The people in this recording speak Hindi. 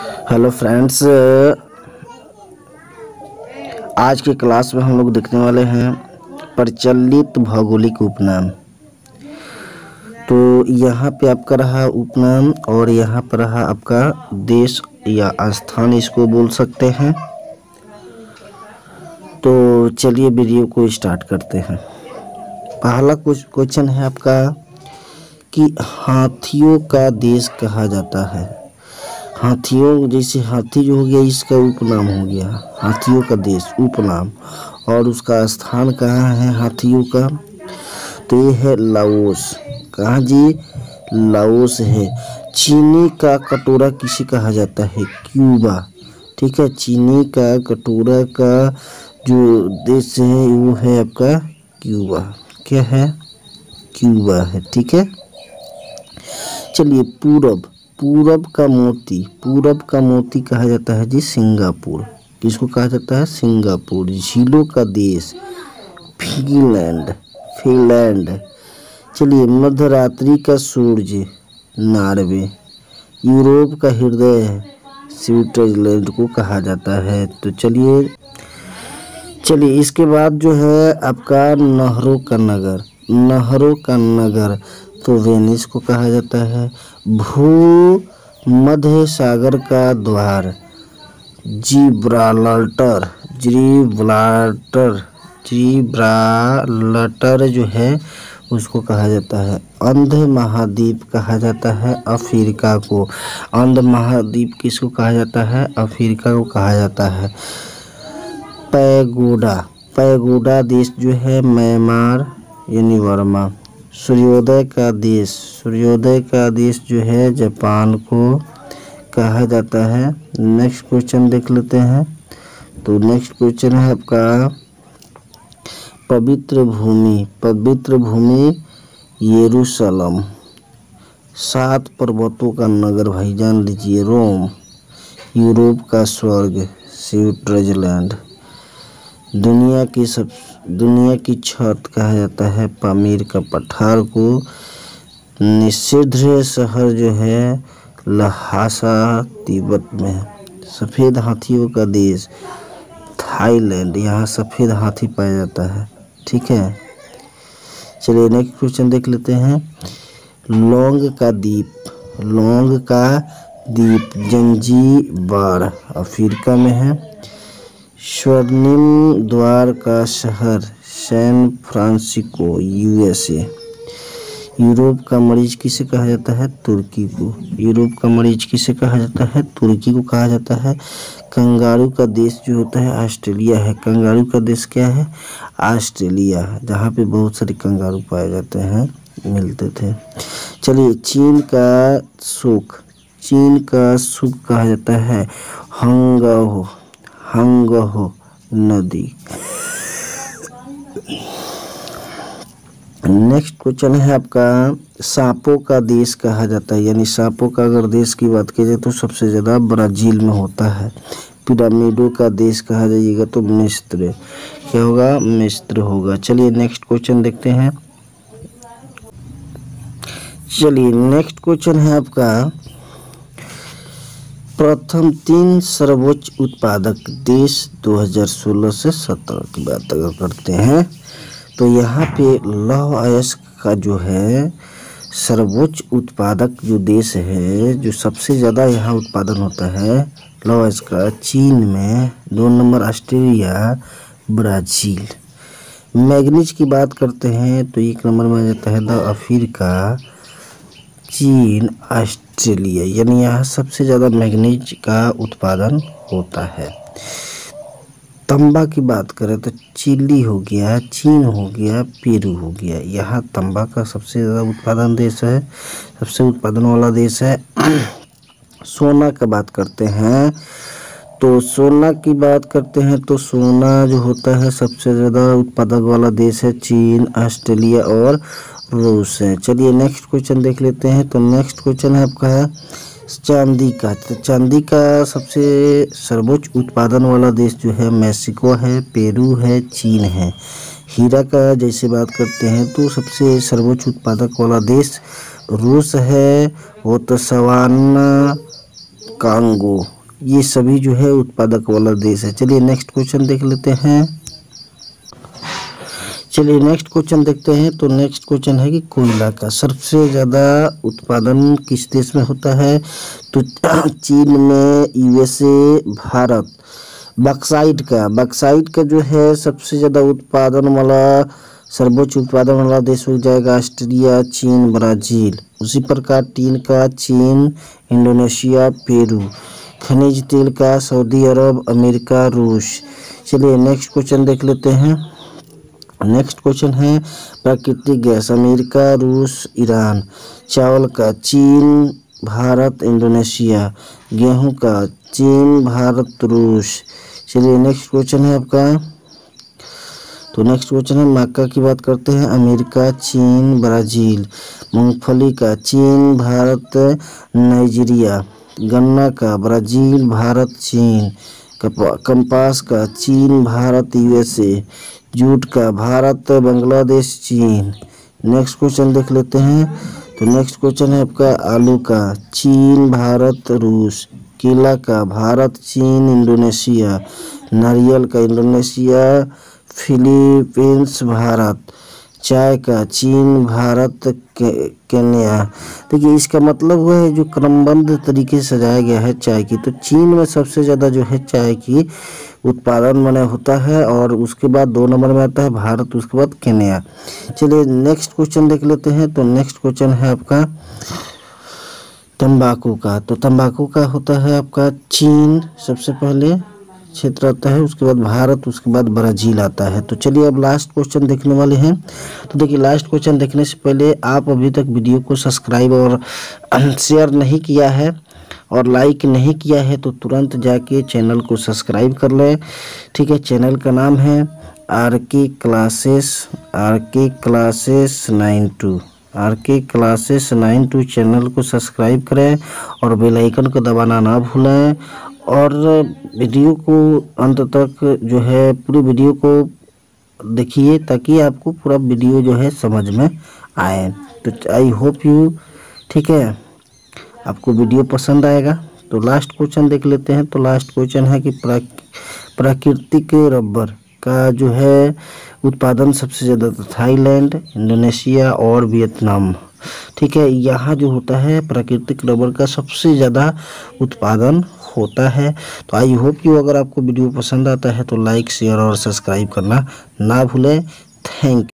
हेलो फ्रेंड्स, आज के क्लास में हम लोग देखने वाले हैं प्रचलित भौगोलिक उपनाम। तो यहाँ पे आपका रहा उपनाम और यहाँ पर रहा आपका देश या स्थान, इसको बोल सकते हैं। तो चलिए वीडियो को स्टार्ट करते हैं। पहला कुछ क्वेश्चन है आपका कि हाथियों का देश कहा जाता है। हाथियों, जैसे हाथी जो हो गया इसका उपनाम हो गया हाथियों का देश उपनाम, और उसका स्थान कहाँ है हाथियों का, तो ये है लाओस। कहाँ जी? लाओस है। चीनी का कटोरा किसे कहा जाता है? क्यूबा। ठीक है, चीनी का कटोरा का जो देश है वो है आपका क्यूबा। क्या है? क्यूबा है। ठीक है, चलिए पूरब। पूरब का मोती कहा जाता है जी सिंगापुर। किसको कहा जाता है? सिंगापुर। झीलों का देश फिनलैंड। चलिए मध्यरात्रि का सूरज नॉर्वे। यूरोप का हृदय स्विट्जरलैंड को कहा जाता है। तो चलिए इसके बाद जो है आपका नहरों का नगर, तो वेनिस को कहा जाता है। मध्य सागर का द्वार जिब्राल्टर जो है उसको कहा जाता है। अंध महाद्वीप कहा जाता है अफ्रीका को। अंध महाद्वीप किसको कहा जाता है? अफ्रीका को कहा जाता है। पैगोडा देश जो है म्यांमार यानी वर्मा। सूर्योदय का देश जो है जापान को कहा जाता है। नेक्स्ट क्वेश्चन देख लेते हैं। तो नेक्स्ट क्वेश्चन है आपका पवित्र भूमि यरूशलेम। 7 पर्वतों का नगर, भाई जान लीजिए, रोम। यूरोप का स्वर्ग स्विट्जरलैंड। दुनिया की छत कहा जाता है पामीर का पठार को। निषिद्ध शहर जो है लहासा तिब्बत में। सफ़ेद हाथियों का देश थाईलैंड। यहाँ सफ़ेद हाथी पाया जाता है। ठीक है, चलिए नेक्स्ट क्वेश्चन देख लेते हैं। लौंग का द्वीप जंजीबार अफ्रीका में है। स्वर्णिम द्वार का शहर सैन फ्रांसिस्को यूएसए। यूरोप का मरीज किसे कहा जाता है? तुर्की को। यूरोप का मरीज किसे कहा जाता है? तुर्की को कहा जाता है। कंगारू का देश जो होता है ऑस्ट्रेलिया है। कंगारू का देश क्या है? ऑस्ट्रेलिया, जहाँ पे बहुत सारे कंगारू पाए जाते हैं, मिलते थे। चलिए चीन का सुख कहा जाता है हंगहो नदी। नेक्स्ट क्वेश्चन है आपका सांपों का देश कहा जाता है, यानी सांपों का अगर देश की बात की जाए तो सबसे ज़्यादा ब्राज़ील में होता है। पिरामिडों का देश कहा जाइएगा तो मिस्र। क्या होगा? मिस्र होगा। चलिए नेक्स्ट क्वेश्चन देखते हैं। चलिए नेक्स्ट क्वेश्चन है आपका प्रथम 3 सर्वोच्च उत्पादक देश 2016 से 17 की बात अगर करते हैं तो यहाँ पे लौह अयस्क का जो है सर्वोच्च उत्पादक जो देश है, जो सबसे ज़्यादा यहाँ उत्पादन होता है लौह अयस्क का, चीन में। 2 नंबर ऑस्ट्रेलिया, ब्राज़ील। मैग्नीज की बात करते हैं तो 1 नंबर में आ जाता है द अफ्रीका, चीन, ऑस्ट्रेलिया, यानी यहाँ सबसे ज़्यादा मैग्नीज का उत्पादन होता है। तंबा की बात करें तो चिली हो गया, चीन हो गया, पेरू हो गया। यहाँ तंबा का सबसे ज़्यादा उत्पादन देश है, सबसे उत्पादन वाला देश है। सोना की बात करते हैं तो सोना जो होता है सबसे ज़्यादा उत्पादक वाला देश है चीन, ऑस्ट्रेलिया और रूस है। चलिए नेक्स्ट क्वेश्चन देख लेते हैं। तो नेक्स्ट क्वेश्चन है आपका चांदी का। तो चांदी का सबसे सर्वोच्च उत्पादन वाला देश जो है मेक्सिको है, पेरू है, चीन है। हीरा का जैसे बात करते हैं तो सबसे सर्वोच्च उत्पादक वाला देश रूस है, वो तो सवाना कांगो, ये सभी जो है उत्पादक वाला देश है। चलिए नेक्स्ट क्वेश्चन देख लेते हैं। चलिए नेक्स्ट क्वेश्चन देखते हैं। तो नेक्स्ट क्वेश्चन है कि कोयला का सबसे ज़्यादा उत्पादन किस देश में होता है? तो चीन में, यूएसए, भारत। बक्साइट का जो है सबसे ज़्यादा उत्पादन वाला, सर्वोच्च उत्पादन वाला देश हो जाएगा ऑस्ट्रेलिया, चीन, ब्राज़ील। उसी प्रकार टीन का चीन, इंडोनेशिया, पेरू। खनिज तेल का सऊदी अरब, अमेरिका, रूस। चलिए नेक्स्ट क्वेश्चन देख लेते हैं। नेक्स्ट क्वेश्चन है प्राकृतिक गैस, अमेरिका, रूस, ईरान। चावल का चीन, भारत, इंडोनेशिया। गेहूं का चीन, भारत, रूस। चलिए नेक्स्ट क्वेश्चन है आपका। तो नेक्स्ट क्वेश्चन है मक्का की बात करते हैं, अमेरिका, चीन, ब्राज़ील। मूंगफली का चीन, भारत, नाइजीरिया। गन्ना का ब्राज़ील, भारत, चीन। कपास का चीन, भारत, यूएसए। जूट का भारत, बांग्लादेश, चीन। नेक्स्ट क्वेश्चन देख लेते हैं। तो नेक्स्ट क्वेश्चन है आपका आलू का चीन, भारत, रूस। केला का भारत, चीन, इंडोनेशिया। नारियल का इंडोनेशिया, फिलीपींस, भारत। चाय का चीन, भारत, केन्या। देखिए इसका मतलब हुआ है जो क्रमबद्ध तरीके से सजाया गया है चाय की, तो चीन में सबसे ज़्यादा जो है चाय की उत्पादन माने होता है, और उसके बाद 2 नंबर में आता है भारत, उसके बाद केन्या। चलिए नेक्स्ट क्वेश्चन देख लेते हैं। तो नेक्स्ट क्वेश्चन है आपका तंबाकू का। तो तंबाकू का होता है आपका चीन सबसे पहले क्षेत्र आता है, उसके बाद भारत, उसके बाद ब्राज़ील आता है। तो चलिए अब लास्ट क्वेश्चन देखने वाले हैं। तो देखिए लास्ट क्वेश्चन देखने से पहले आप अभी तक वीडियो को सब्सक्राइब और शेयर नहीं किया है और लाइक नहीं किया है तो तुरंत जाके चैनल को सब्सक्राइब कर लें। ठीक है, चैनल का नाम है आरके क्लासेस 92 चैनल को सब्सक्राइब करें और बेल आइकन को दबाना ना भूलें, और वीडियो को अंत तक जो है पूरी वीडियो को देखिए ताकि आपको पूरा वीडियो जो है समझ में आए। तो आई होप यू, ठीक है, आपको वीडियो पसंद आएगा। तो लास्ट क्वेश्चन देख लेते हैं। तो लास्ट क्वेश्चन है कि प्राकृतिक रबर का जो है उत्पादन सबसे ज़्यादा थाईलैंड, इंडोनेशिया और वियतनाम। ठीक है, यहाँ जो होता है प्राकृतिक रबर का सबसे ज़्यादा उत्पादन होता है। तो आई होप कि अगर आपको वीडियो पसंद आता है तो लाइक, शेयर और सब्सक्राइब करना ना भूलें। Thank you.